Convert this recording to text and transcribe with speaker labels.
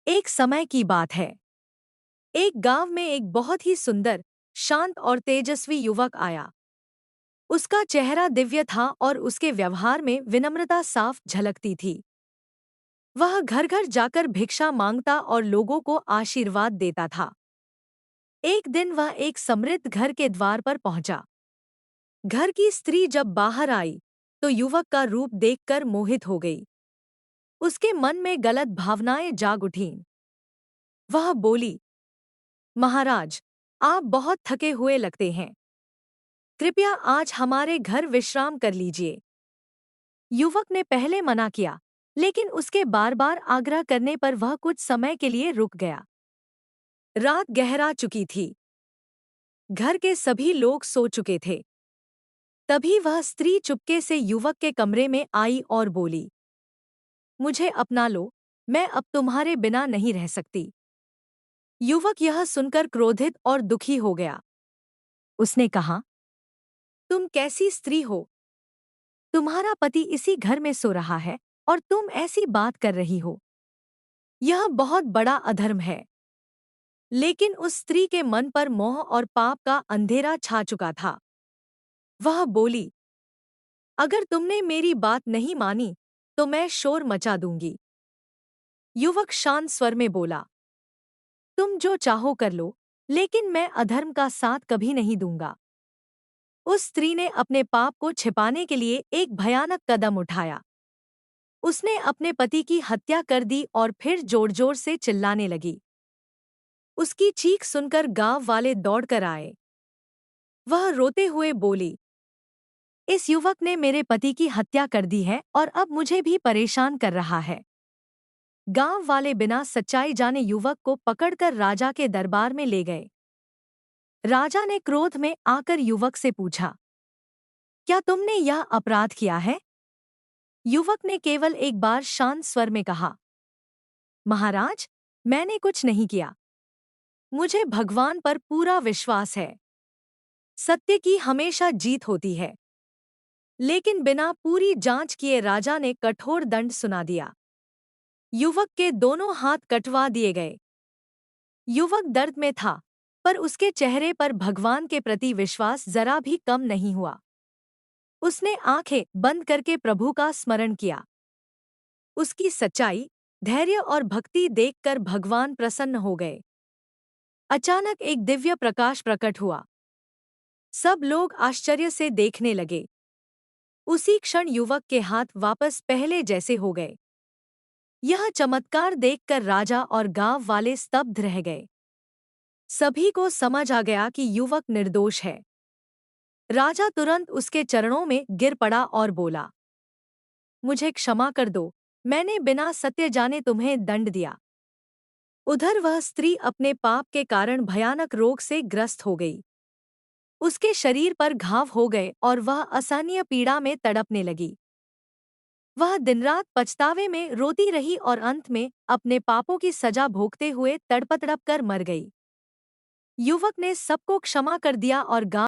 Speaker 1: एक समय की बात है। एक गांव में एक बहुत ही सुंदर, शांत और तेजस्वी युवक आया। उसका चेहरा दिव्य था और उसके व्यवहार में विनम्रता साफ झलकती थी। वह घर घर जाकर भिक्षा मांगता और लोगों को आशीर्वाद देता था। एक दिन वह एक समृद्ध घर के द्वार पर पहुंचा। घर की स्त्री जब बाहर आई तो युवक का रूप देखकर मोहित हो गई। उसके मन में गलत भावनाएं जाग उठीं। वह बोली, महाराज, आप बहुत थके हुए लगते हैं। कृपया आज हमारे घर विश्राम कर लीजिए। युवक ने पहले मना किया, लेकिन उसके बार बार आग्रह करने पर वह कुछ समय के लिए रुक गया। रात गहरा चुकी थी। घर के सभी लोग सो चुके थे। तभी वह स्त्री चुपके से युवक के कमरे में आई और बोली, मुझे अपना लो, मैं अब तुम्हारे बिना नहीं रह सकती। युवक यह सुनकर क्रोधित और दुखी हो गया। उसने कहा, तुम कैसी स्त्री हो? तुम्हारा पति इसी घर में सो रहा है और तुम ऐसी बात कर रही हो। यह बहुत बड़ा अधर्म है। लेकिन उस स्त्री के मन पर मोह और पाप का अंधेरा छा चुका था। वह बोली, अगर तुमने मेरी बात नहीं मानी तो मैं शोर मचा दूंगी। युवक शांत स्वर में बोला, तुम जो चाहो कर लो, लेकिन मैं अधर्म का साथ कभी नहीं दूंगा। उस स्त्री ने अपने पाप को छिपाने के लिए एक भयानक कदम उठाया। उसने अपने पति की हत्या कर दी और फिर जोर जोर से चिल्लाने लगी। उसकी चीख सुनकर गांव वाले दौड़कर आए। वह रोते हुए बोली, इस युवक ने मेरे पति की हत्या कर दी है और अब मुझे भी परेशान कर रहा है। गांव वाले बिना सच्चाई जाने युवक को पकड़कर राजा के दरबार में ले गए। राजा ने क्रोध में आकर युवक से पूछा, क्या तुमने यह अपराध किया है? युवक ने केवल एक बार शांत स्वर में कहा, महाराज, मैंने कुछ नहीं किया। मुझे भगवान पर पूरा विश्वास है। सत्य की हमेशा जीत होती है। लेकिन बिना पूरी जांच किए राजा ने कठोर दंड सुना दिया। युवक के दोनों हाथ कटवा दिए गए। युवक दर्द में था, पर उसके चेहरे पर भगवान के प्रति विश्वास जरा भी कम नहीं हुआ। उसने आंखें बंद करके प्रभु का स्मरण किया। उसकी सच्चाई, धैर्य और भक्ति देखकर भगवान प्रसन्न हो गए। अचानक एक दिव्य प्रकाश प्रकट हुआ। सब लोग आश्चर्य से देखने लगे। उसी क्षण युवक के हाथ वापस पहले जैसे हो गए। यह चमत्कार देखकर राजा और गांव वाले स्तब्ध रह गए। सभी को समझ आ गया कि युवक निर्दोष है। राजा तुरंत उसके चरणों में गिर पड़ा और बोला, मुझे क्षमा कर दो, मैंने बिना सत्य जाने तुम्हें दंड दिया। उधर वह स्त्री अपने पाप के कारण भयानक रोग से ग्रस्त हो गई। उसके शरीर पर घाव हो गए और वह असहनीय पीड़ा में तड़पने लगी। वह दिनरात पछतावे में रोती रही और अंत में अपने पापों की सजा भोगते हुए तड़प कर मर गई। युवक ने सबको क्षमा कर दिया और गांव